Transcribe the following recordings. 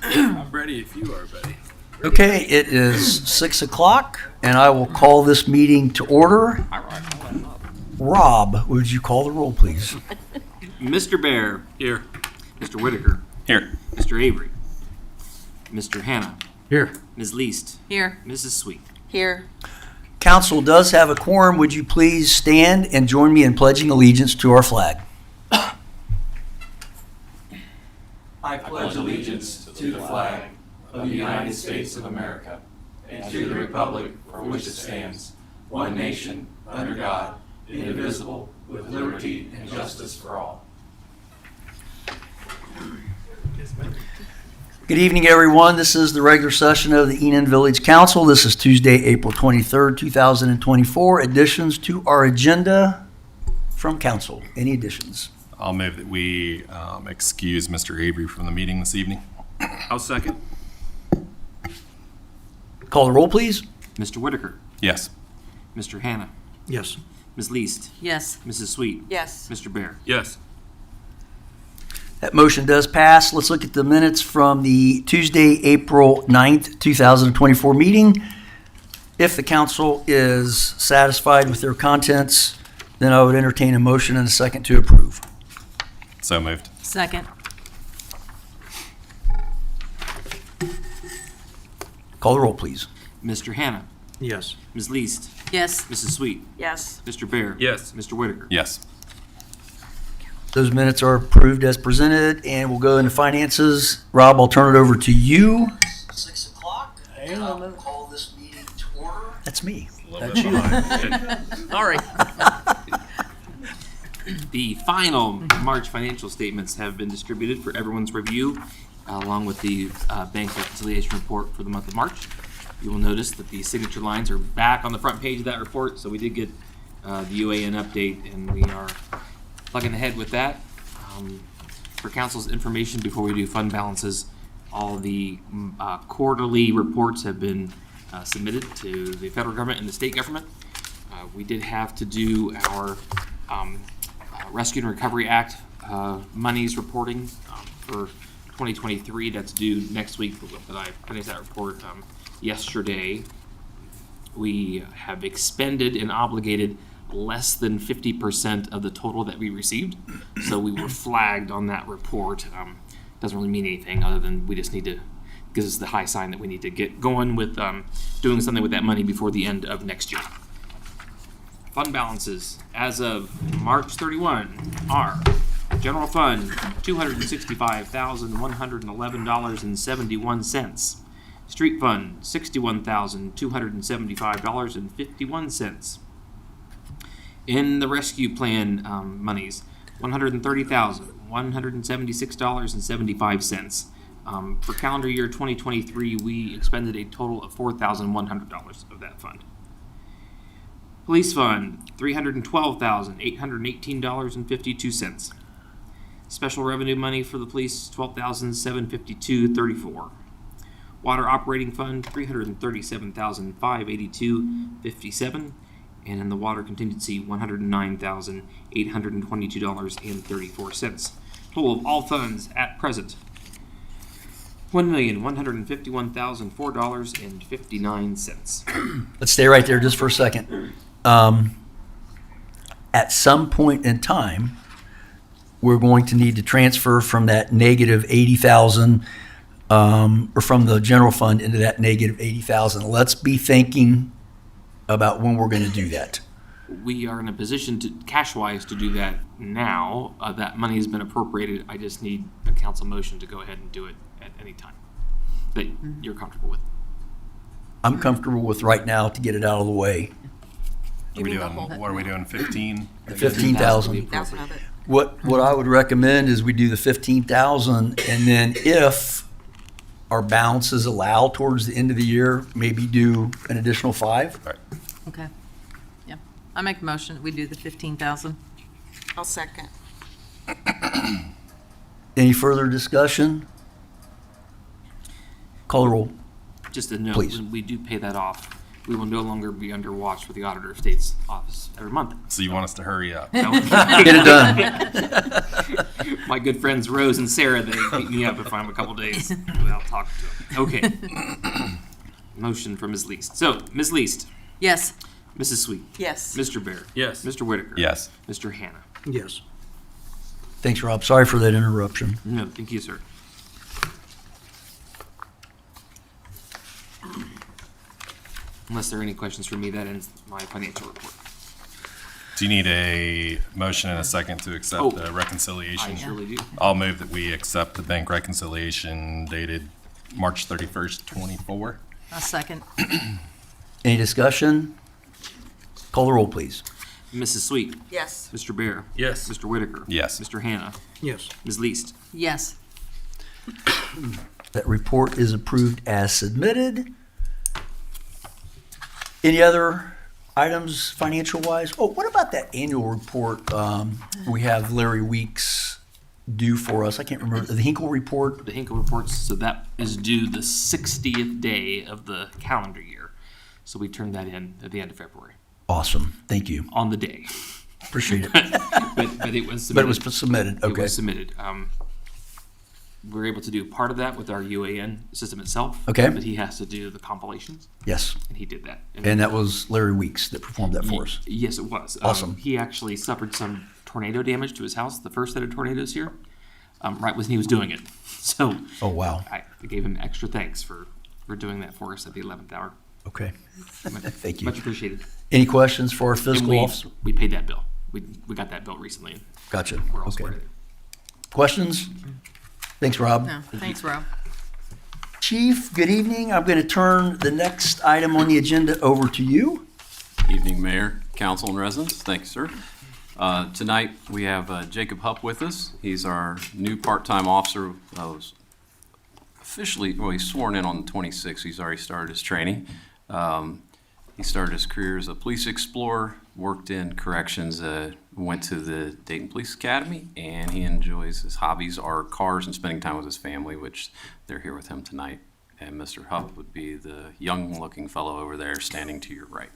I'm ready if you are, buddy. Okay, it is 6 o'clock, and I will call this meeting to order. Rob, would you call the roll, please? Mr. Bear. Here. Mr. Whitaker. Here. Mr. Avery. Mr. Hannah. Here. Ms. Least. Here. Mrs. Sweet. Here. Council does have a quorum. Would you please stand and join me in pledging allegiance to our flag? I pledge allegiance to the flag of the United States of America and to the republic for which it stands, one nation, under God, indivisible, with liberty and justice for all. Good evening, everyone. This is the regular session of the Enon Village Council. This is Tuesday, April 23rd, 2024. Additions to our agenda from council. Any additions? I'll move that we excuse Mr. Avery from the meeting this evening. I'll second. Call the roll, please. Mr. Whitaker. Yes. Mr. Hannah. Yes. Ms. Least. Yes. Mrs. Sweet. Yes. Mr. Bear. Yes. That motion does pass. Let's look at the minutes from the Tuesday, April 9th, 2024 meeting. If the council is satisfied with their contents, then I would entertain a motion and a second to approve. So moved. Second. Call the roll, please. Mr. Hannah. Yes. Ms. Least. Yes. Mrs. Sweet. Yes. Mr. Bear. Yes. Mr. Whitaker. Yes. Those minutes are approved as presented, and we'll go into finances. Rob, I'll turn it over to you. 6 o'clock, and I will call this meeting to order. That's me. That's you. Sorry. The final March financial statements have been distributed for everyone's review, along with the bank reconciliation report for the month of March. You will notice that the signature lines are back on the front page of that report, so we did get the UAN update, and we are plugging ahead with that. For council's information, before we do fund balances, all the quarterly reports have been submitted to the federal government and the state government. We did have to do our Rescue and Recovery Act monies reporting for 2023. That's due next week, but I finished that report yesterday. We have expended and obligated less than 50% of the total that we received. So we were flagged on that report. Doesn't really mean anything other than we just need to, because it's the high sign that we need to get going with doing something with that money before the end of next year. Fund balances as of March 31 are general fund $265,111.71. Street fund $61,275.51. In the rescue plan monies, $130,176.75. For calendar year 2023, we expended a total of $4,100 of that fund. Police fund, $312,818.52. Special revenue money for the police, $12,752.34. Water operating fund, $337,582.57. And in the water contingency, $109,822.34. Total of all funds at present, $1,151,004.59. Let's stay right there just for a second. At some point in time, we're going to need to transfer from that negative 80,000 or from the general fund into that negative 80,000. Let's be thinking about when we're going to do that. We are in a position to, cash-wise, to do that now. That money has been appropriated. I just need a council motion to go ahead and do it at any time that you're comfortable with. I'm comfortable with right now to get it out of the way. What are we doing, 15? The 15,000. Thousand of it. What I would recommend is we do the 15,000, and then if our balances allow towards the end of the year, maybe do an additional 5. Right. Okay. Yeah. I make a motion that we do the 15,000. I'll second. Any further discussion? Call the roll. Just a note, Please. when we do pay that off, we will no longer be under watch for the Auditor of State's office every month. So you want us to hurry up? No. Get it done. My good friends Rose and Sarah, they beat me up if I'm a couple days without talking to them. Okay. Motion for Ms. Least. So, Ms. Least, Yes. Mrs. Sweet, Yes. Mr. Bear, Yes. Mr. Whitaker, Yes. Mr. Hannah. Yes. Thanks, Rob. Sorry for that interruption. No, thank you, sir. Unless there are any questions for me, that ends my financial report. Do you need a motion and a second to accept Oh, the reconciliation? I surely do. I'll move that we accept the bank reconciliation dated March 31st, 24. A second. Any discussion? Call the roll, please. Mrs. Sweet, Yes. Mr. Bear, Yes. Mr. Whitaker, Yes. Mr. Hannah, Yes. Ms. Least. Yes. That report is approved as submitted. Any other items financial-wise? Oh, what about that annual report we have Larry Weeks due for us? I can't remember. The Hinkle report? The Hinkle reports, so that is due the 60th day of the calendar year. So we turned that in at the end of February, Awesome. Thank you. on the day. Appreciate it. But it was submitted. But it was submitted. It Okay. was submitted. We were able to do part of that with our UAN system itself. Okay. But he has to do the compilations, Yes. and he did that. And that was Larry Weeks that performed that for us. Yes, it was. Awesome. He actually suffered some tornado damage to his house, the first set of tornadoes here, right when he was doing it. So Oh, wow. I gave him extra thanks for doing that for us at the 11th hour. Okay. Thank you. Much appreciated. Any questions for our And fiscal officer? we paid that bill. We got that bill recently. And Gotcha. we're all Okay. squared. Questions? Thanks, Rob. No, thanks, Rob. Chief, good evening. I'm going to turn the next item on the agenda over to you. Evening, Mayor, Council, and residents. Thank you, sir. Tonight, we have Jacob Hupp with us. He's our new part-time officer. Was officially, well, he's sworn in on the 26th. He's already started his training. He started his career as a police explorer, worked in corrections, went to the Dayton Police Academy, and he enjoys his hobbies are cars and spending time with his family, which they're here with him tonight. And Mr. Hupp would be the young-looking fellow over there standing to your right.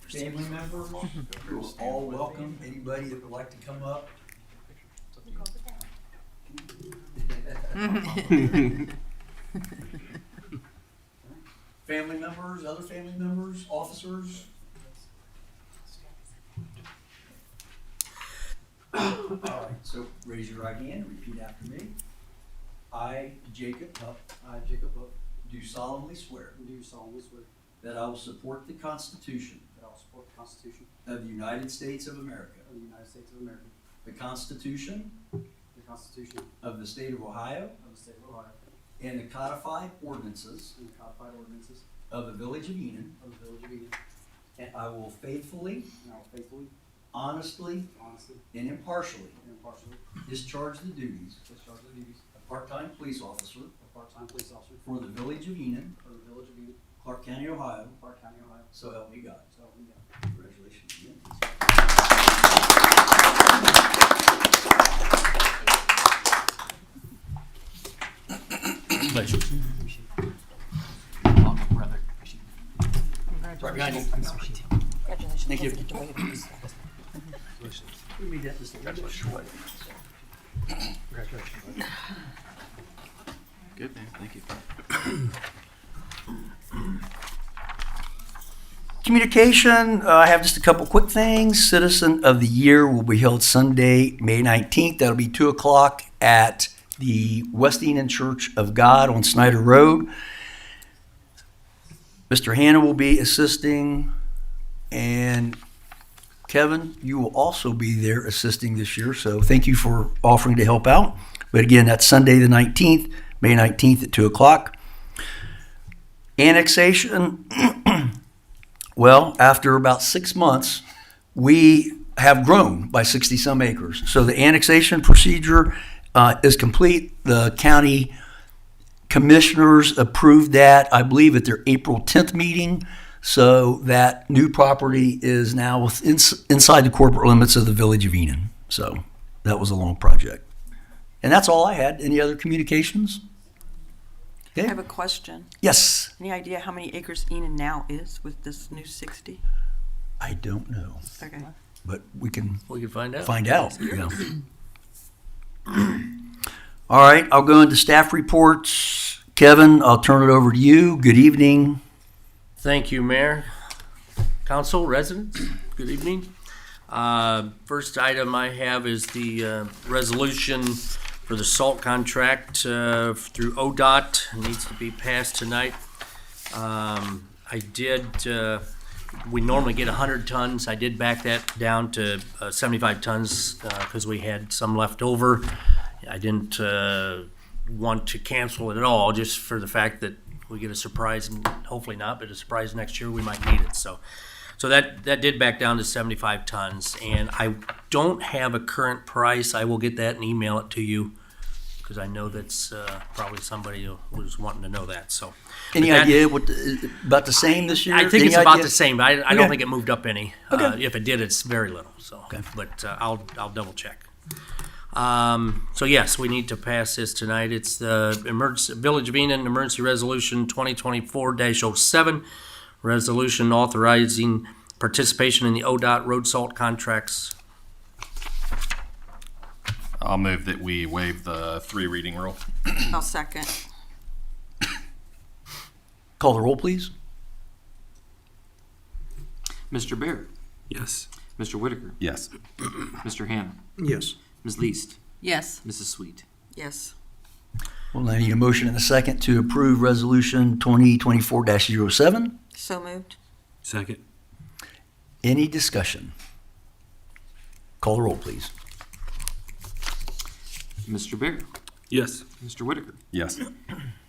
Family members, you're all welcome. Anybody that would like to come up? Family members, other family members, officers? All right, so raise your right hand, repeat after me. I, Jacob Hupp, I, Jacob Hook, do solemnly swear do solemnly swear that I will support the Constitution that I will support the Constitution of the United States of America, of the United States of America, the Constitution the Constitution of the State of Ohio, of the State of Ohio, and the codified ordinances and the codified ordinances of the Village of Enon, of the Village of Eden, and I will faithfully, and I will faithfully, honestly, honestly, and impartially and impartially discharge the duties discharge the duties of part-time police officer of part-time police officer for the Village of Enon, for the Village of Eden, Clark County, Ohio, Clark County, Ohio, so help me God. so help me God. Congratulations again. Brother. Right behind you. Thank you. We made that just a little bit short. Good, man. Thank you. Communication, I have just a couple quick things. Citizen of the Year will be held Sunday, May 19th. That'll be 2 o'clock at the West Enon Church of God on Snyder Road. Mr. Hannah will be assisting, and Kevin, you will also be there assisting this year, so thank you for offering to help out. But again, that's Sunday the 19th, May 19th at 2 o'clock. Annexation, well, after about 6 months, we have grown by 60-some acres. So the annexation procedure is complete. The county commissioners approved that, I believe, at their April 10th meeting. So that new property is now inside the corporate limits of the Village of Enon. So that was a long project. And that's all I had. Any other communications? I Okay, have a question. yes, Any idea how many acres Enon now is with this new 60? I don't know, Okay. but we can We can find out. find out. Yeah. All right, I'll go into staff reports. Kevin, I'll turn it over to you. Good evening. Thank you, Mayor, Council, residents. Good evening. First item I have is the resolution for the salt contract through ODOT. It needs to be passed tonight. We normally get 100 tons. I did back that down to 75 tons because we had some left over. I didn't want to cancel it at all, just for the fact that we get a surprise, and hopefully not, but a surprise next year, we might need it. So that did back down to 75 tons, and I don't have a current price. I will get that and email it to you, because I know that's probably somebody who was wanting to know that, so. Any But that- idea what, about the same this year? I think Any it's about idea? the same, but I Okay. don't think it moved up any. Okay. If it did, it's very little, so. Okay. But I'll double check. So yes, we need to pass this tonight. It's the Village of Enon Emergency Resolution 2024-07, resolution authorizing participation in the ODOT road salt contracts. I'll move that we waive the 3 reading rule. I'll second. Call the roll, please. Mr. Bear, Yes. Mr. Whitaker, Yes. Mr. Hannah, Yes. Ms. Least, Yes. Mrs. Sweet. Yes. Well, I need a motion and a second to approve Resolution 2024-07. So moved. Second. Any discussion? Call the roll, please. Mr. Bear, Yes. Mr. Whitaker, Yes.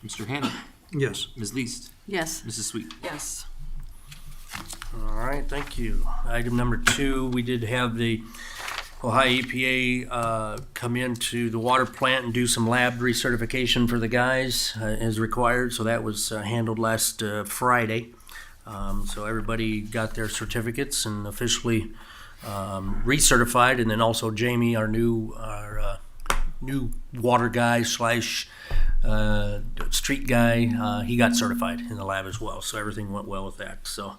Mr. Hannah, Yes. Ms. Least, Yes. Mrs. Sweet. Yes. All right, thank you. Item number 2, we did have the Ohio EPA come into the water plant and do some lab recertification for the guys as required. So that was handled last Friday. So everybody got their certificates and officially recertified. And then also Jamie, our new water guy / street guy, he got certified in the lab as well. So everything went well with that. So.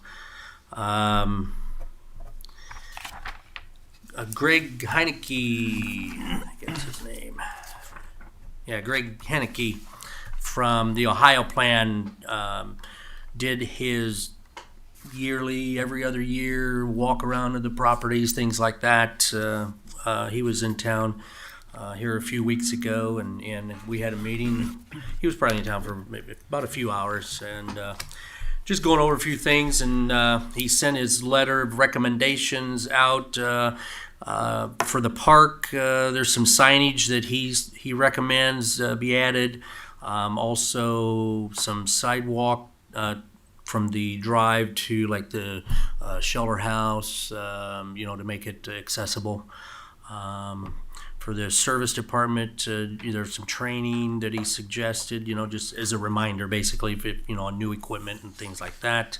Greg Heineke, I guess his name. Yeah, Greg Heineke from the Ohio Plan did his yearly, every other year, walk around of the properties, things like that. He was in town here a few weeks ago, and we had a meeting. He was probably in town for maybe about a few hours, and just going over a few things, and he sent his letter of recommendations out for the park. There's some signage that he recommends be added. Also, some sidewalk from the drive to like the shelter house, to make it accessible. For the service department, there's some training that he suggested, just as a reminder, basically, if on new equipment and things like that.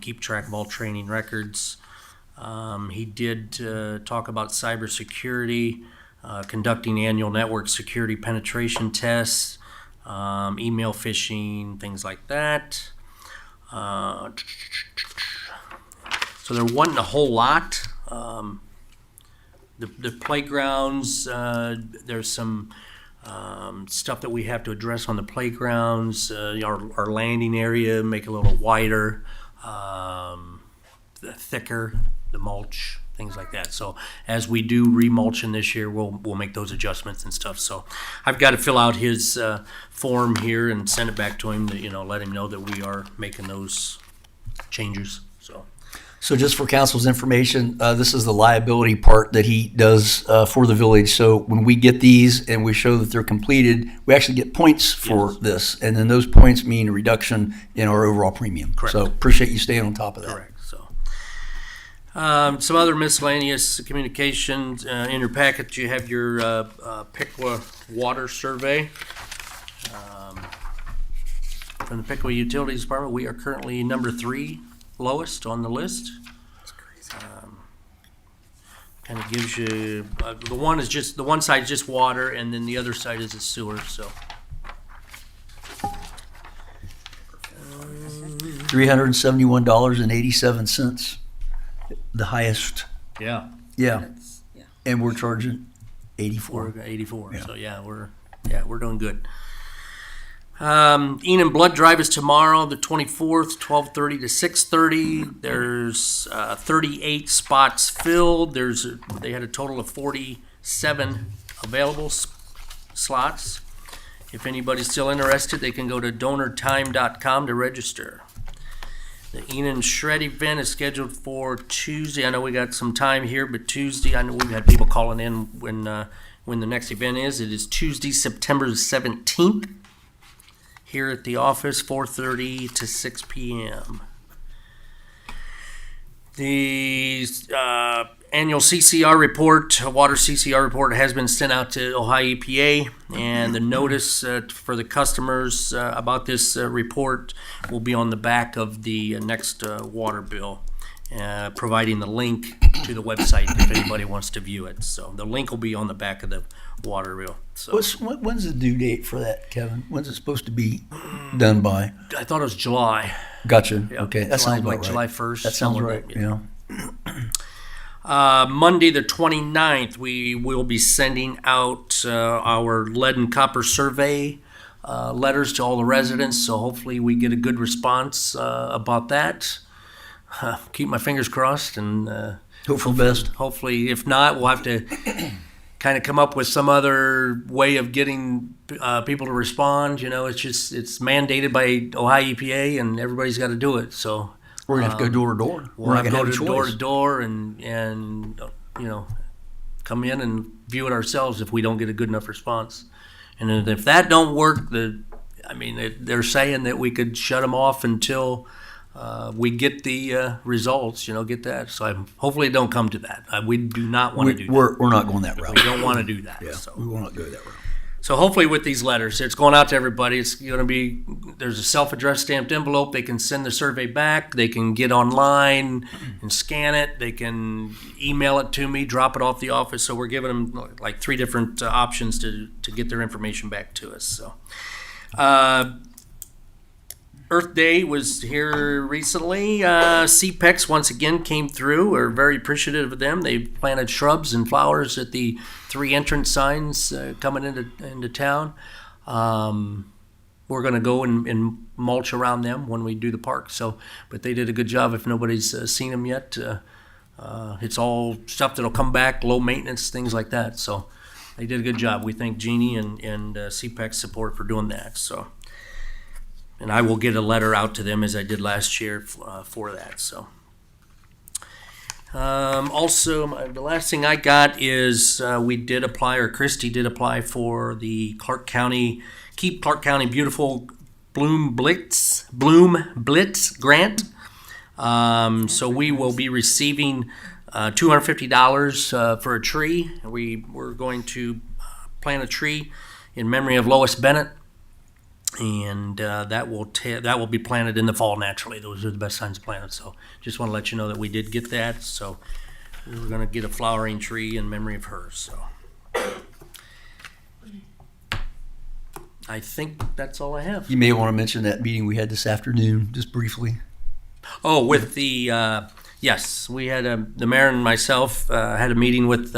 Keep track of all training records. He did talk about cybersecurity, conducting annual network security penetration tests, email phishing, things like that. So there wasn't a whole lot. The playgrounds, there's some stuff that we have to address on the playgrounds, our landing area, make it a little wider, thicker, the mulch, things like that. So as we do remulching this year, we'll make those adjustments and stuff. So I've got to fill out his form here and send it back to him to, let him know that we are making those changes, so. So just for council's information, this is the liability part that he does for the village. So when we get these and we show that they're completed, we actually get points for Yes. this. And then those points mean a reduction in our overall premium. Correct. So appreciate you staying on top of that. Correct, so. Some other miscellaneous communications. In your packet, you have your Piqua water survey. From the Piqua Utilities Department, we are currently number 3 lowest on the list. Kind of gives you, the one side is just water, and then the other side is a sewer, so. $371.87. The highest. Yeah. Yeah. Yeah. And we're charging 84. We're 84. Yeah. So we're doing good. Enon blood drive is tomorrow, the 24th, 12:30 to 6:30. There's 38 spots filled. They had a total of 47 available slots. If anybody's still interested, they can go to donortime.com to register. The Enon Shred event is scheduled for Tuesday. I know we got some time here, but Tuesday, I know we've had people calling in when the next event is. It is Tuesday, September 17th, here at the office, 4:30 to 6 p.m. The annual CCR report, water CCR report, has been sent out to Ohio EPA, and the notice for the customers about this report will be on the back of the next water bill, providing the link to the website if anybody wants to view it. So the link will be on the back of the water bill. So When's the due date for that, Kevin? When's it supposed to be done by? I thought it was July. Gotcha. Yeah, Okay, that July, sounds about like right. July 1st. That sounds something right. like that, Yeah. Monday the 29th, we will be sending out our lead and copper survey letters to all the residents, so hopefully we get a good response about that. Keep my fingers crossed, and Hope for the best. hopefully, if not, we'll have to kind of come up with some other way of getting people to respond. You know, it's mandated by Ohio EPA, and everybody's got to do it, so We're gonna have to go door to door. we'll We're have not to gonna go have a door choice. to door and you know, come in and view it ourselves if we don't get a good enough response. And then if that don't work, they're saying that we could shut them off until we get the results. You know, get that. So hopefully it don't come to that. We do not want to do that. We're not going that We route. don't want to do that. Yeah, So. we will not go that route. So hopefully with these letters, it's going out to everybody. It's going to be, there's a self-addressed stamped envelope. They can send the survey back. They can get online and scan it. They can email it to me, drop it off the office. So we're giving them like 3 different options to get their information back to us. So Earth Day was here recently. CPEX once again came through. We're very appreciative of them. They planted shrubs and flowers at the 3 entrance signs coming into town. We're going to go and mulch around them when we do the park. So, but they did a good job. If nobody's seen them yet, it's all stuff that'll come back, low maintenance, things like that. So they did a good job. We thank Jeannie and CPEX support for doing that. So. And I will get a letter out to them as I did last year for that. So, also, the last thing I got is we did apply, or Christy did apply for the Keep Clark County Beautiful Bloom Blitz grant. So we will be receiving $250 for a tree. We're going to plant a tree in memory of Lois Bennett. And that will be planted in the fall naturally. Those are the best times to plant it. So just want to let you know that we did get that. So we were going to get a flowering tree in memory of her. So I think that's all I have. You may want to mention that meeting we had this afternoon, just briefly. Oh, with the yes, we had the mayor and myself had a meeting with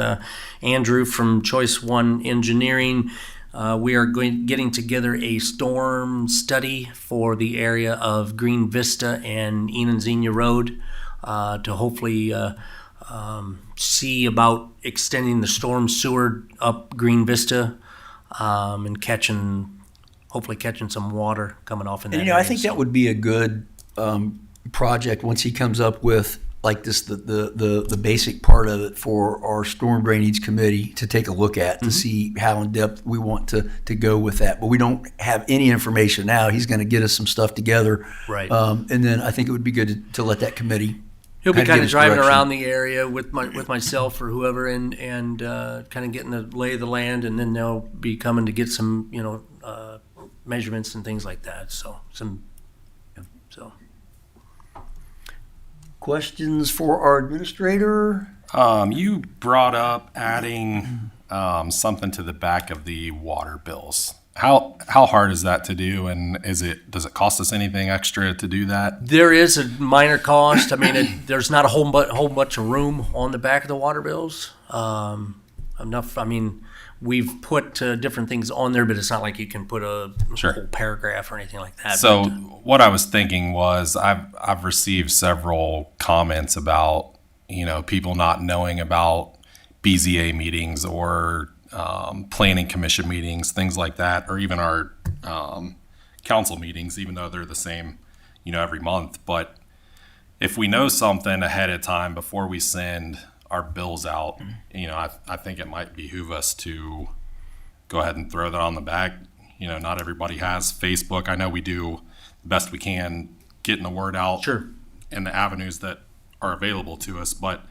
Andrew from Choice One Engineering. We are getting together a storm study for the area of Green Vista and Enon Xenia Road to hopefully see about extending the storm sewer up Green Vista and hopefully catching some water coming off in that And, area. I think that would be a good project once he comes up with like this, the basic part of it for our storm drainage committee to take a look at to see how in depth we want to go with that. But we don't have any information now. He's going to get us some stuff together. Right. And then I think it would be good to let that committee. He'll be Kinda kind give of us driving direction. around the area with myself or whoever, and kind of getting the lay of the land, and then they'll be coming to get some measurements and things like that. So Questions for our administrator? You brought up adding something to the back of the water bills. How hard is that to do, and does it cost us anything extra to do that? There is a minor cost. I mean, there's not a whole bunch of room on the back of the water bills. Enough. I mean, we've put different things on there, but it's not like you can put a Sure. whole paragraph or anything like that. So But, what I was thinking was I've received several comments about people not knowing about BZA meetings or planning commission meetings, things like that, or even our council meetings, even though they're the same, every month. But if we know something ahead of time before we send our bills out, I think it might behoove us to go ahead and throw that on the back. Not everybody has Facebook. I know we do the best we can getting the word out Sure. in the avenues that are available to us, but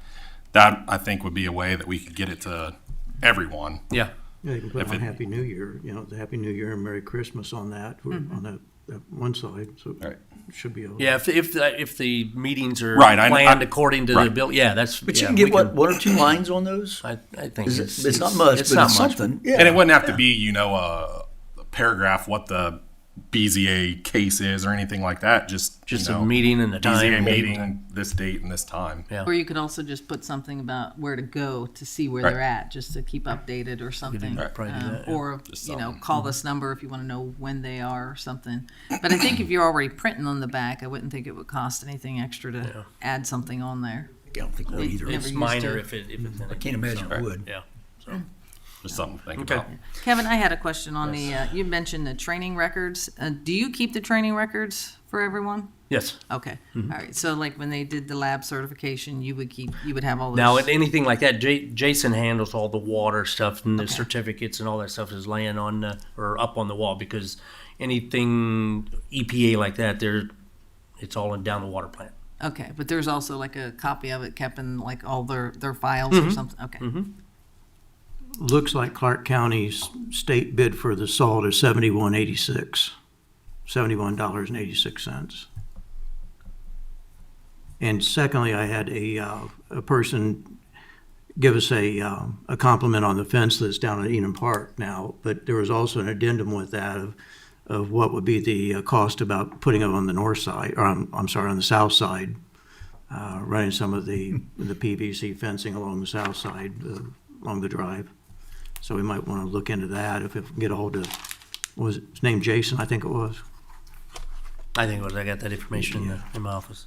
that I think would be a way that we could get it to everyone. yeah. Yeah, you can put If on it- Happy New Year, the Happy New Year and Merry Christmas on that, on that one side, so Right. it should be. Yeah, if the meetings are Right, planned according to the right. bill, yeah, that's. But yeah, you can get we one or two lines on those? I think It's not much, but not it's much. something. Yeah. And it wouldn't have to be, a paragraph what the BZA case is or anything like that. Just a meeting and the time. BZA meeting this date and this time. Yeah. Or you could also just put something about where to go to see where Right. they're at, just to keep updated or something. probably do that, yeah. Or, Just something. call this number if you want to know when they are or something. But I think if you're already printing on the back, I wouldn't think it would cost anything extra to add something on there. I don't think we'll It- either. never It's used minor to. if it's in I can't imagine it would. Yeah. Just something to think Okay. about. Kevin, I had a question on you mentioned the training records. Do you keep the training records for everyone? Yes. Okay, all right. So like when they did the lab certification, you would have all those. Now, anything like that, Jason handles all the water stuff and the certificates and all that stuff is laying on or up on the wall because anything EPA like that, it's all down the water plant. Okay, but there's also like a copy of it kept in like all their files or something. Okay. Looks like Clark County's state bid for the salt is $71.86. And secondly, I had a person give us a compliment on the fence that's down at Enon Park now, but there was also an addendum with that of what would be the cost about putting it on the north side, or I'm sorry, on the south side, running some of the PVC fencing along the south side, along the drive. So we might want to look into that if we can get a hold of, what was his name, Jason, I think it was. I think it was, I got that information in my office.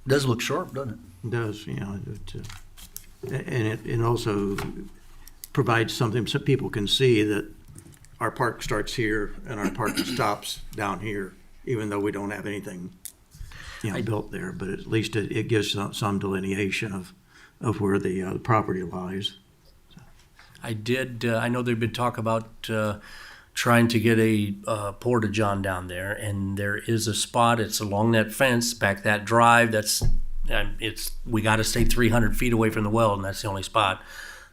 Does look sharp, doesn't it? It does, and it also provides something so people can see that our park starts here and our park stops down here, even though we don't have anything, built there. But at least it gives some delineation of where the property lies. I know there'd been talk about trying to get a porta-john down there, and there is a spot, it's along that fence, back that drive, we gotta stay 300 feet away from the well, and that's the only spot.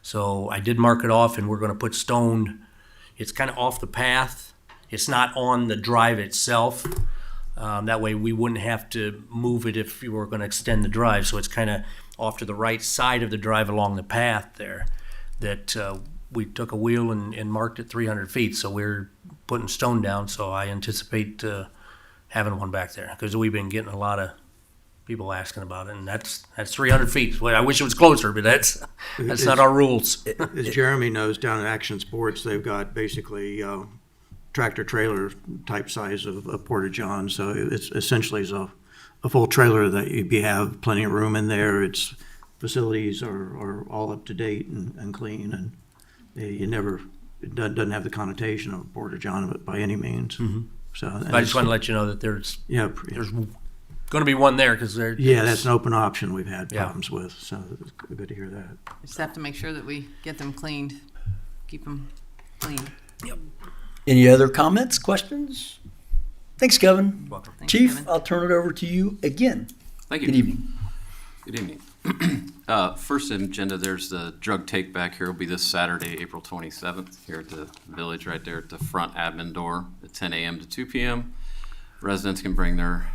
So I did mark it off, and we're gonna put stone, it's kind of off the path, it's not on the drive itself. That way we wouldn't have to move it if you were gonna extend the drive, so it's kind of off to the right side of the drive along the path there, that we took a wheel and marked it 300 feet, so we're putting stone down, so I anticipate having one back there, because we've been getting a lot of people asking about it, and that's 300 feet. Well, I wish it was closer, but that's not our rules. As Jeremy knows, down at Action Sports, they've got basically tractor-trailer type size of porta-john, so it's essentially is a full trailer that you have plenty of room in there. Its facilities are all up to date and clean, and it doesn't have the connotation of a porta-john by any means. So I just want to let you know that there's going to be one there, because that's an open option we've had Yeah. problems with, so it's good to hear that. Just have to make sure that we get them cleaned, keep them clean. Any other comments, questions? Thanks, Kevin. Thanks, Chief, Kevin. I'll turn it over to you again. Thank you. Good evening. Good evening. First agenda, there's the drug take back here. Will be this Saturday, April 27th, here at the village, right there at the front admin door at 10 a.m. to 2 p.m. Residents can bring their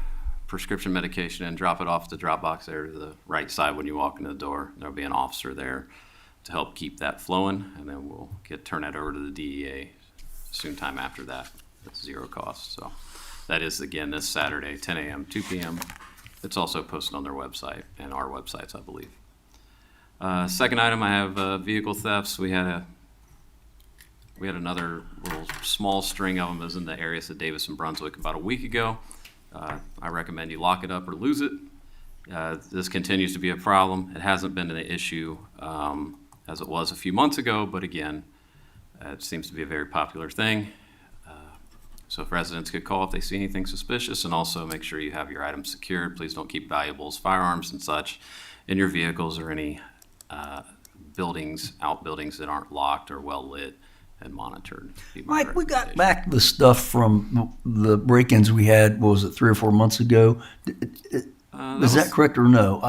prescription medication and drop it off at the drop box there to the right side when you walk in the door. There'll be an officer there. to help keep that flowing, and then we'll turn that over to the DEA soon time after that. That's zero cost. So that is, again, this Saturday, 10 a.m., 2 p.m. It's also posted on their website and our websites, I believe. Second item, I have vehicle thefts. We had another little small string of them. It was in the areas of Davis and Brunswick about a week ago. I recommend you lock it up or lose it. This continues to be a problem. It hasn't been an issue as it was a few months ago, but again, it seems to be a very popular thing. So if residents could call if they see anything suspicious, and also make sure you have your items secured. Please don't keep valuables, firearms and such in your vehicles or any outbuildings that aren't locked or well lit and monitored. Be my Mike, we got recommendation. back the stuff from the break-ins we had, what was it, 3 or 4 months ago? Is that correct or no?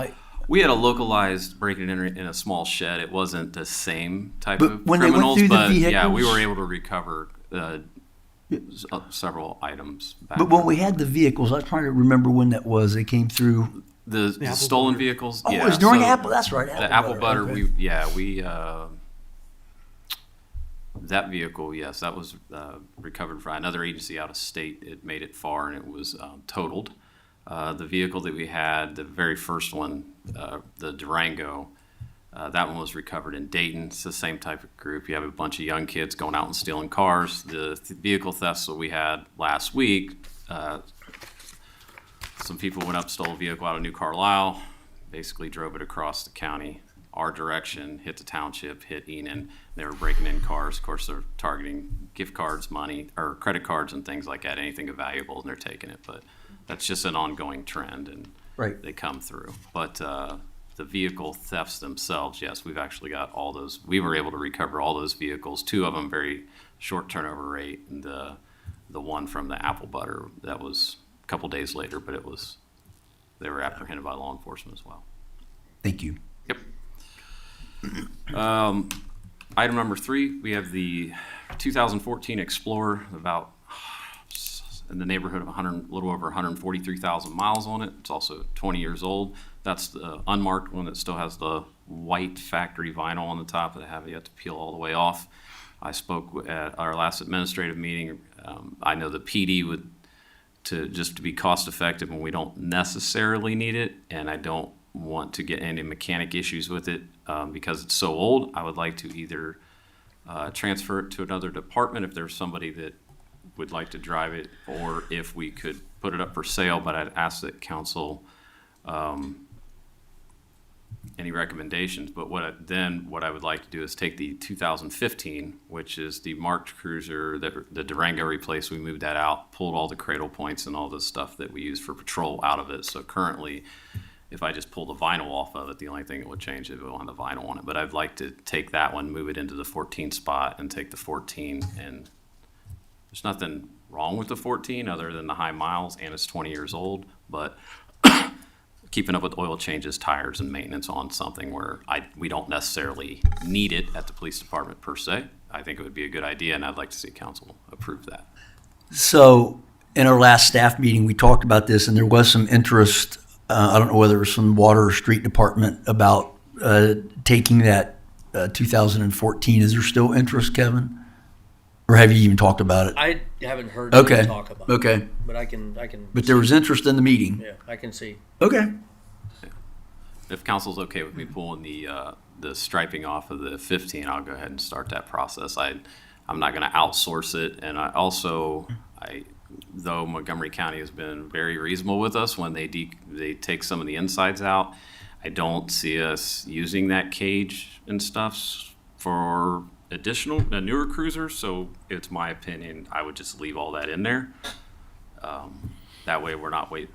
We had a localized break-in and enter in a small shed. It wasn't the same type But of when they went criminals, through the but yeah, we vehicles- were able to recover several items back. But when we had the vehicles, I'm trying to remember when that was. They came through. the stolen vehicles, Oh, yeah, it was during so Apple. That's right. the apple butter, okay. we that vehicle, yes, that was recovered from another agency out of state. It made it far and it was totaled. The vehicle that we had, the very first one, the Durango, that one was recovered in Dayton. It's the same type of group. You have a bunch of young kids going out and stealing cars. The vehicle thefts that we had last week, some people went up, stole a vehicle out of New Carlisle, basically drove it across the county, our direction, hit the township, hit Enon. They were breaking in cars. Of course, they're targeting gift cards, money, or credit cards and things like that, anything of valuable, and they're taking it. But that's just an ongoing trend, and Right. they come through. But the vehicle thefts themselves, yes, we've actually got all those. We were able to recover all those vehicles, 2 of them very short turnover rate, and the one from the apple butter, that was a couple days later, but they were apprehended by law enforcement as well. Thank you. Yep. Item number 3, we have the 2014 Explorer, about in the neighborhood of a little over 143,000 miles on it. It's also 20 years old. That's the unmarked one that still has the white factory vinyl on the top that I have yet to peel all the way off. I spoke at our last administrative meeting. I know the PD would, to be cost effective, and we don't necessarily need it, and I don't want to get any mechanic issues with it because it's so old. I would like to either transfer it to another department if there's somebody that would like to drive it, or if we could put it up for sale. But I'd ask that council any recommendations. But what I would like to do is take the 2015, which is the marked cruiser that the Durango replaced. We moved that out, pulled all the cradle points and all the stuff that we use for patrol out of it. So currently, if I just pull the vinyl off of it, the only thing that would change is it would have the vinyl on it. But I'd like to take that one, move it into the 14 spot, and take the 14. And there's nothing wrong with the 14 other than the high miles, and it's 20 years old. But keeping up with oil changes, tires, and maintenance on something where we don't necessarily need it at the police department per se, I think it would be a good idea, and I'd like to see council approve that. So in our last staff meeting, we talked about this, and there was some interest. I don't know whether it was from water or street department about taking that 2014. Is there still interest, Kevin? Or have you even talked about it? I haven't heard Okay. you talk about it. Okay. But I can. But there was interest in the meeting. Yeah, I can see. Okay. If council's okay with me pulling the striping off of the 15, I'll go ahead and start that process. I'm not going to outsource it, and though Montgomery County has been very reasonable with us when they take some of the insides out, I don't see us using that cage and stuff for a newer cruiser. So it's my opinion, I would just leave all that in there. That way we're not I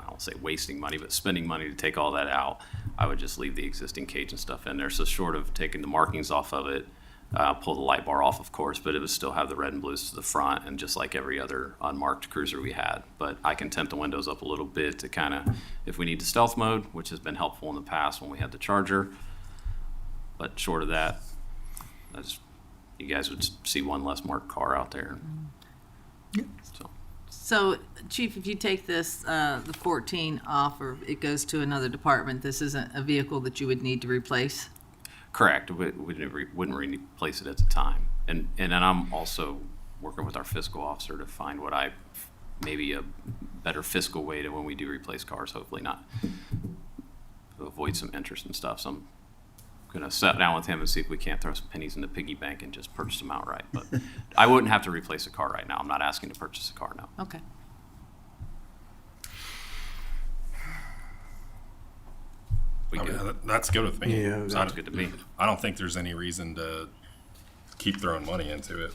don't say wasting money, but spending money to take all that out. I would just leave the existing cage and stuff in there. So short of taking the markings off of it, pull the light bar off, of course, but it would still have the red and blues to the front, and just like every other unmarked cruiser we had. But I can tint the windows up a little bit to kind of, if we need the stealth mode, which has been helpful in the past when we had the Charger. But short of that, you guys would see one less marked car out there. So, Chief, if you take this, the 14 off, or it goes to another department, this isn't a vehicle that you would need to replace? Correct. We wouldn't replace it at the time. And then I'm also working with our fiscal officer to find maybe a better fiscal way to when we do replace cars, hopefully not to avoid some interest and stuff. So I'm gonna sit down with him and see if we can't throw some pennies in the piggy bank and just purchase them outright. But I wouldn't have to replace a car right now. I'm not asking to purchase a car now. Okay. We I good? mean, that's good with me. Yeah, Sounds good to me. I don't think there's any reason to keep throwing money into it.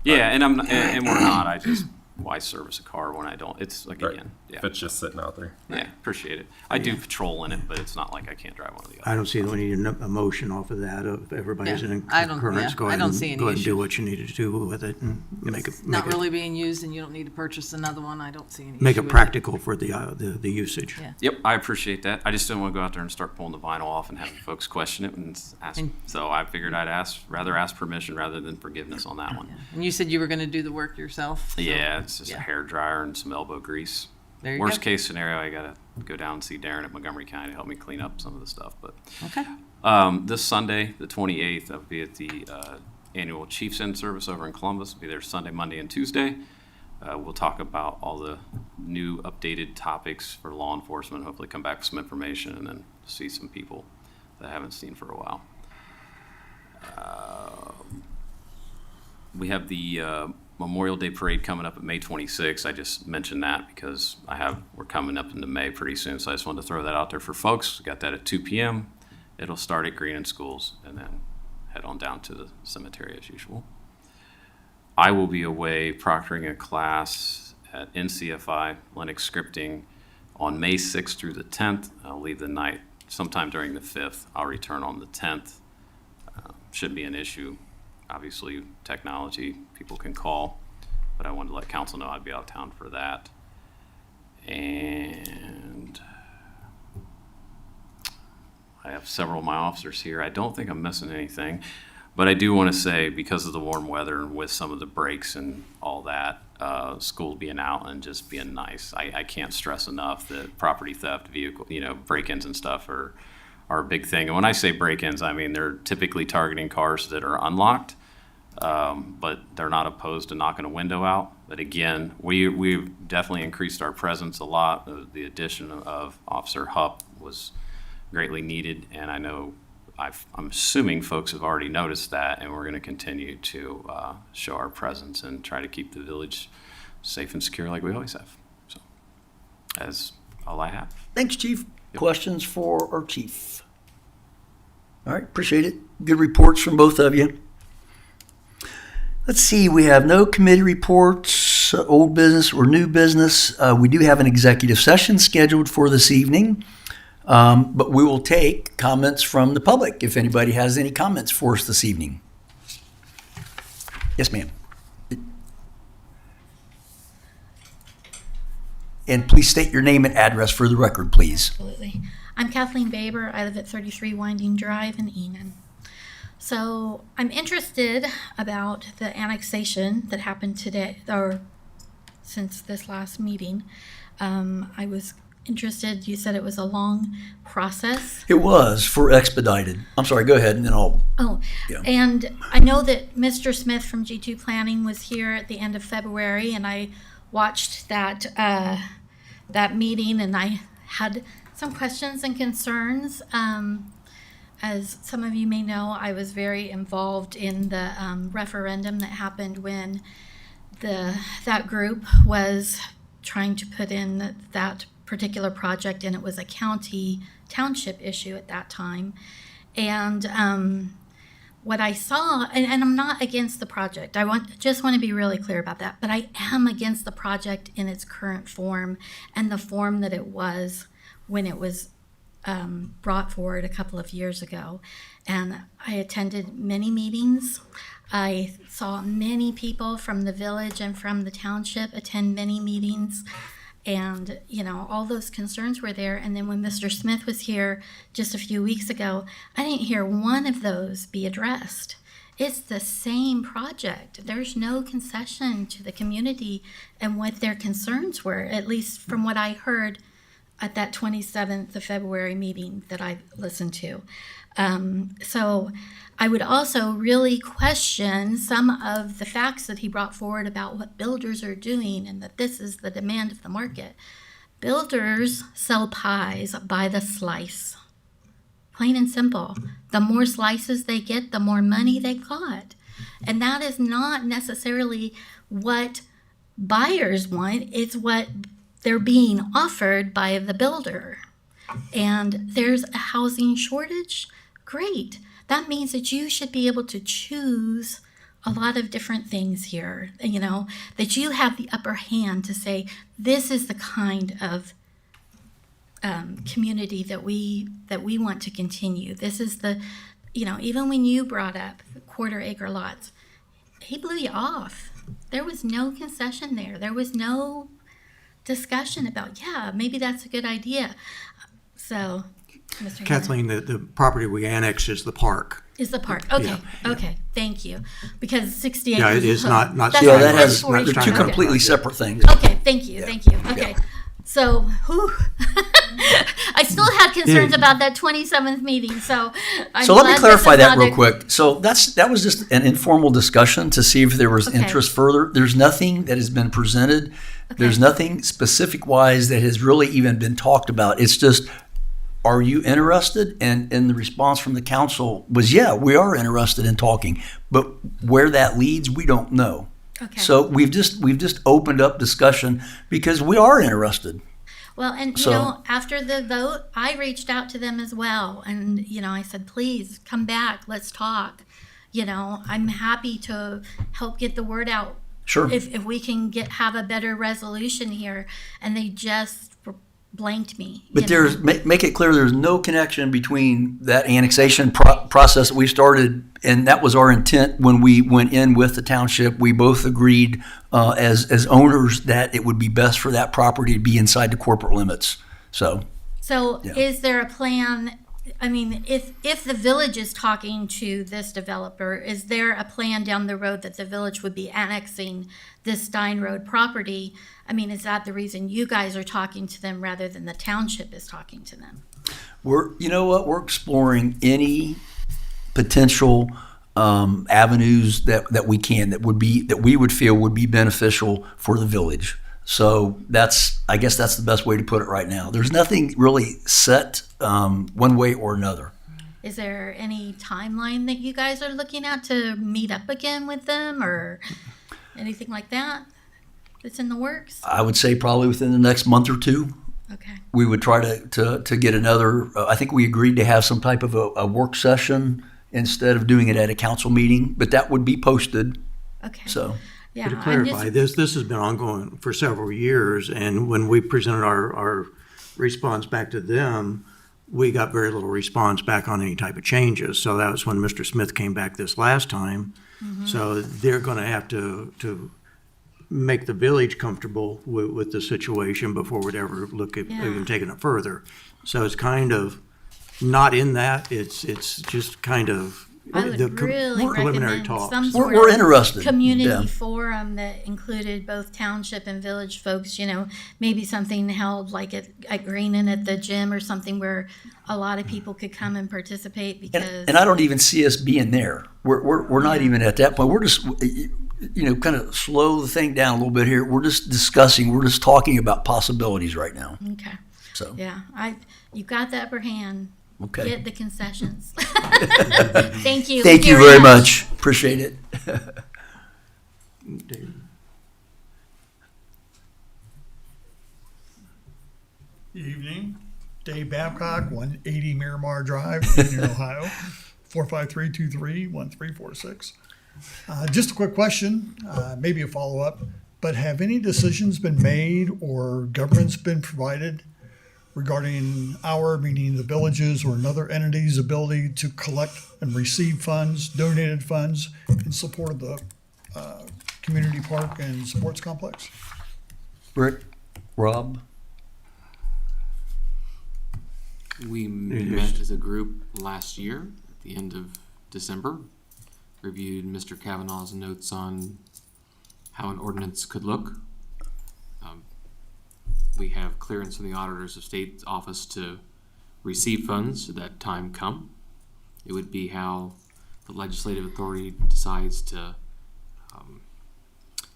Yeah, and and we're not. I just, why service a car when I don't? It's like, Right. again, yeah. If it's just sitting out there. Yeah, appreciate it. I do patrol in it, but it's not like I can't drive one of the I others. don't see we need a motion off of that. If everybody's Yeah, in I don't- concurrence, yeah, go I ahead don't and see any go ahead and do issue. what you need to do with it and make it Not really being used, and you don't need to purchase another one. I don't see any make issue it with practical for the usage. Yeah. Yep, I appreciate that. I just didn't want to go out there and start pulling the vinyl off and having folks question it and ask. And- So I figured I'd rather ask permission rather than forgiveness on that one. And you said you were going to do the work yourself. So- Yeah, it's just yeah. a hair dryer and some elbow grease. There you Worst go. case scenario, I gotta go down and see Darren at Montgomery County to help me clean up some of the stuff. But Okay. this Sunday, the 28th, I'll be at the annual Chiefs End service over in Columbus. I'll be there Sunday, Monday, and Tuesday. We'll talk about all the new updated topics for law enforcement. Hopefully, come back with some information and then see some people that I haven't seen for a while. We have the Memorial Day Parade coming up at May 26th. I just mentioned that because we're coming up into May pretty soon, so I just wanted to throw that out there for folks. We got that at 2 p.m. It'll start at Green and Schools and then head on down to the cemetery as usual. I will be away proctoring a class at NCFI, Linux Scripting, on May 6th through the 10th. I'll leave the night sometime during the 5th. I'll return on the 10th. Shouldn't be an issue. Obviously, technology, people can call, but I wanted to let council know I'd be out of town for that. And I have several of my officers here. I don't think I'm missing anything, but I do want to say, because of the warm weather and with some of the breaks and all that, school being out and just being nice, I can't stress enough that property theft, vehicle, break-ins and stuff are a big thing. And when I say break-ins, I mean they're typically targeting cars that are unlocked, but they're not opposed to knocking a window out. But again, we've definitely increased our presence a lot. The addition of Officer Hupp was greatly needed, and I know I'm assuming folks have already noticed that, and we're going to continue to show our presence and try to keep the village safe and secure like we always have. So that's all I have. Thanks, Chief. Questions for our chief? All right, appreciate it. Good reports from both of you. Let's see, we have no committee reports, old business or new business. We do have an executive session scheduled for this evening, but we will take comments from the public if anybody has any comments for us this evening. Yes, ma'am. And please state your name and address for the record, please. Absolutely. I'm Kathleen Baber. I live at 33 Winding Drive in Enon. So I'm interested about the annexation that happened today, or since this last meeting. I was interested, you said it was a long process. It was for expedited. I'm sorry, go ahead and then I'll. Oh, Yeah. and I know that Mr. Smith from G2 Planning was here at the end of February, and I watched that meeting, and I had some questions and concerns. As some of you may know, I was very involved in the referendum that happened when that group was trying to put in that particular project, and it was a township issue at that time. And what I saw, and I'm not against the project, just want to be really clear about that, but I am against the project in its current form and the form that it was when it was brought forward a couple of years ago. And I attended many meetings. I saw many people from the village and from the township attend many meetings. And, all those concerns were there. And then when Mr. Smith was here just a few weeks ago, I didn't hear one of those be addressed. It's the same project. There's no concession to the community and what their concerns were, at least from what I heard at that 27th of February meeting that I listened to. So I would also really question some of the facts that he brought forward about what builders are doing and that this is the demand of the market. Builders sell pies by the slice. Plain and simple. The more slices they get, the more money they got. And that is not necessarily what buyers want. It's what they're being offered by the builder. And there's a housing shortage. Great. That means that you should be able to choose a lot of different things here, that you have the upper hand to say, this is the kind of community that we want to continue. This is the, even when you brought up quarter-acre lots, he blew you off. There was no concession there. There was no discussion about, maybe that's a good idea. So, Mr. Kathleen, the property we annexed is the park. Is the park. Okay, Yeah. okay, thank you. Because 68 Yeah, it is not that's Yeah, not that has, 40. they're two Okay. completely separate things. Okay, thank you. Okay. So, I still had concerns about that 27th meeting, so I'm So let me glad clarify this is that not real quick. So that was just an informal discussion to see if there was Okay. interest further. There's nothing that has been presented. There's nothing specific wise that has really even been talked about. It's just, are you interested? And the response from the council was, yeah, we are interested in talking. But where that leads, we don't know. Okay. So we've just opened up discussion because we are interested. Well, and So- after the vote, I reached out to them as well, and I said, please come back, let's talk. I'm happy to help get the word out. Sure. If we can have a better resolution here, and they just blanked me. But there's make it clear there's no connection between that annexation process that we started, and that was our intent when we went in with the township. We both agreed as owners that it would be best for that property to be inside the corporate limits. So yeah. Is there a plan? I mean, if the village is talking to this developer, is there a plan down the road that the village would be annexing this Stein Road property? I mean, is that the reason you guys are talking to them rather than the township is talking to them? We're exploring any potential avenues that we can that we would feel would be beneficial for the village. So I guess that's the best way to put it right now. There's nothing really set one way or another. Is there any timeline that you guys are looking at to meet up again with them or anything like that that's in the works? I would say probably within the next month or two. Okay. We would try to get another, I think we agreed to have some type of a work session instead of doing it at a council meeting, but that would be posted. Okay. So, Yeah, To I'm clarify, just- this has been ongoing for several years, and when we presented our response back to them, we got very little response back on any type of changes. So that was when Mr. Smith came back this last time. So they're going to have to make the village comfortable with the situation before we'd ever look at Yeah. even taking it further. So it's kind of not in that. It's just kind of I would the really preliminary recommend talks. some sort we're of interested. community Yeah. forum that included both township and village folks, maybe something held like at Greenon at the gym or something where a lot of people could come and participate because. And I don't even see us being there. We're not even at that point. We're just, kind of slow the thing down a little bit here. We're just discussing, we're just talking about possibilities right now. Okay. So, Yeah, you got the upper hand. okay. Get the concessions. Thank you. Thank you very much. Appreciate it. Evening, Dave Babcock, 180 Miramar Drive, Union, Ohio, 453-23-1346. Just a quick question, maybe a follow-up, but have any decisions been made or governance been provided regarding meaning the villages or another entity's ability to collect and receive funds, donated funds, in support of the community park and sports complex? Rick, Rob, We met as a group last year at the end of December, reviewed Mr. Kavanaugh's notes on how an ordinance could look. We have clearance from the Auditors of State's office to receive funds should that time come. It would be how the legislative authority decides to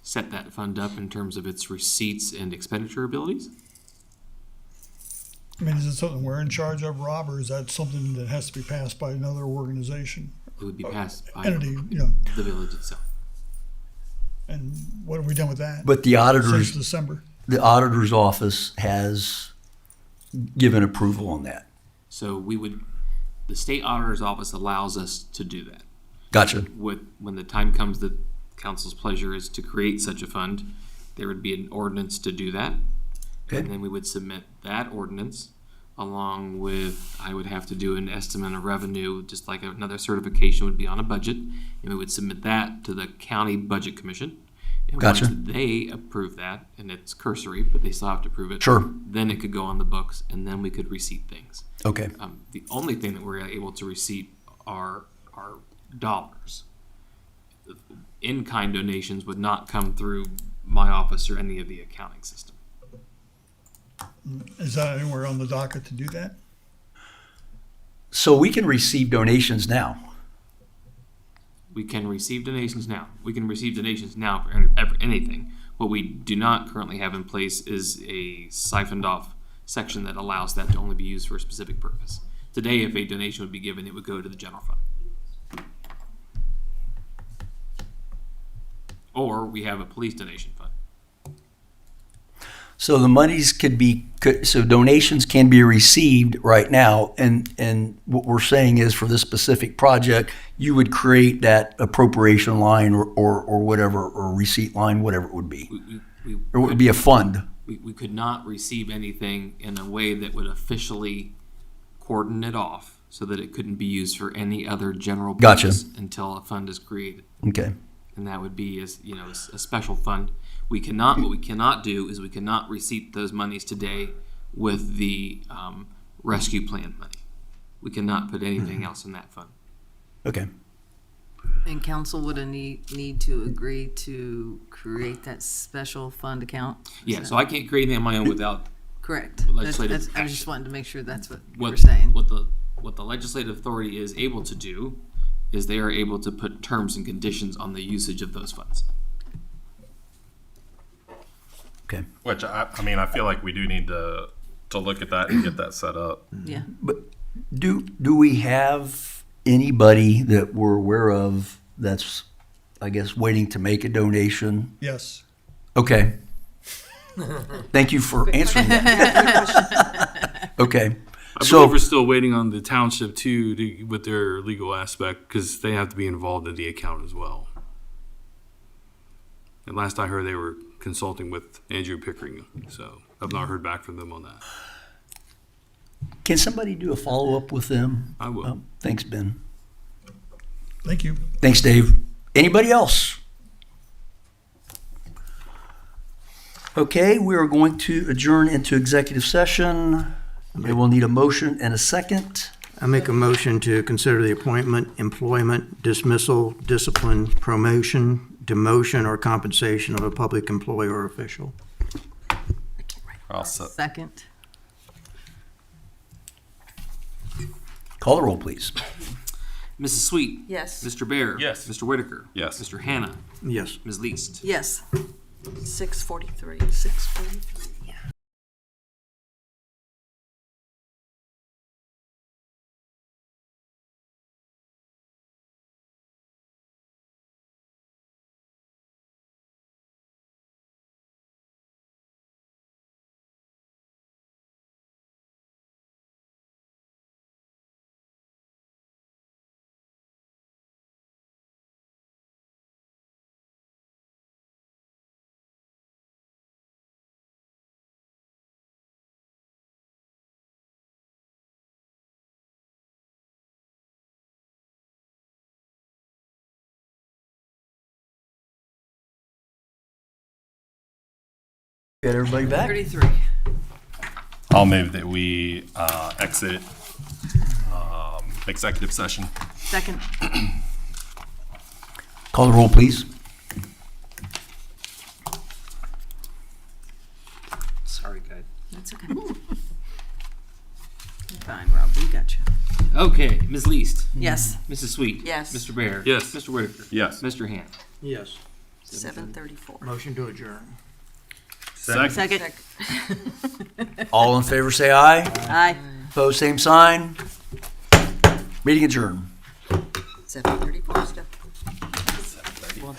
set that fund up in terms of its receipts and expenditure abilities. I mean, is it something we're in charge of, Rob, or is that something that has to be passed by another organization? It would be passed by Entity, you know, the village itself. and what have we done with that? But the Since auditors, December. the auditor's office has given approval on that. So the state auditor's office allows us to do that. Gotcha. When the time comes that council's pleasure is to create such a fund, there would be an ordinance to do that. Okay. And then we would submit that ordinance along with, I would have to do an estimate of revenue, just like another certification would be on a budget. And we would submit that to the county budget commission. And Gotcha. once they approve that, and it's cursory, but they still have to approve it. Sure. Then it could go on the books, and then we could receipt things. Okay. The only thing that we're able to receipt are dollars. In-kind donations would not come through my office or any of the accounting system. Is that anywhere on the docket to do that? So we can receive donations now. We can receive donations now. We can receive donations now for anything. What we do not currently have in place is a siphoned off section that allows that to only be used for a specific purpose. Today, if a donation would be given, it would go to the general fund. Or we have a police donation fund. So the monies so donations can be received right now, and what we're saying is for this specific project, you would create that appropriation line or whatever, or receipt line, whatever it would be. Or it would be a fund. We could not receive anything in a way that would officially cordon it off so that it couldn't be used for any other general Gotcha. purpose until a fund is created. Okay. And that would be a special fund. What we cannot do is we cannot receipt those monies today with the rescue plan money. We cannot put anything else in that fund. Okay. And council would need to agree to create that special fund account? Yeah, so I can't create anything on my own without Correct. legislative I was just wanting to make sure that's what you what were saying. what the legislative authority is able to do is they are able to put terms and conditions on the usage of those funds. Okay. Which I mean, I feel like we do need to look at that and get that set up. Yeah. But do we have anybody that we're aware of that's, I guess, waiting to make a donation? Yes. Okay. Thank you for answering that. Okay. I So- believe we're still waiting on the township too, with their legal aspect, because they have to be involved in the account as well. And last I heard, they were consulting with Andrew Pickering, so I've not heard back from them on that. Can somebody do a follow-up with them? I will. Thanks, Ben. Thank you. Thanks, Dave. Anybody else? Okay, we are going to adjourn into executive session. We will need a motion and a second. I make a motion to consider the appointment, employment, dismissal, discipline, promotion, demotion, or compensation of a public employee or official. I'll set. Second. Call the roll, please. Mrs. Sweet. Yes. Mr. Bear. Yes. Mr. Whitaker. Yes. Mr. Hannah. Yes. Ms. Least. Yes. 6:43. 6:43. Got everybody back? 33. I'll move that we exit executive session. Second. Call the roll, please. Sorry, guys. That's okay. You're fine, Rob. We got you. Okay, Ms. Least, Yes, Mrs. Sweet. Yes. Mr. Bear. Yes. Mr. Whitaker. Yes. Mr. Hand. Yes. 7:34. Motion to adjourn. Second. All in favor, say aye. Aye. Opposed, same sign. Meeting adjourned. 7:34 still.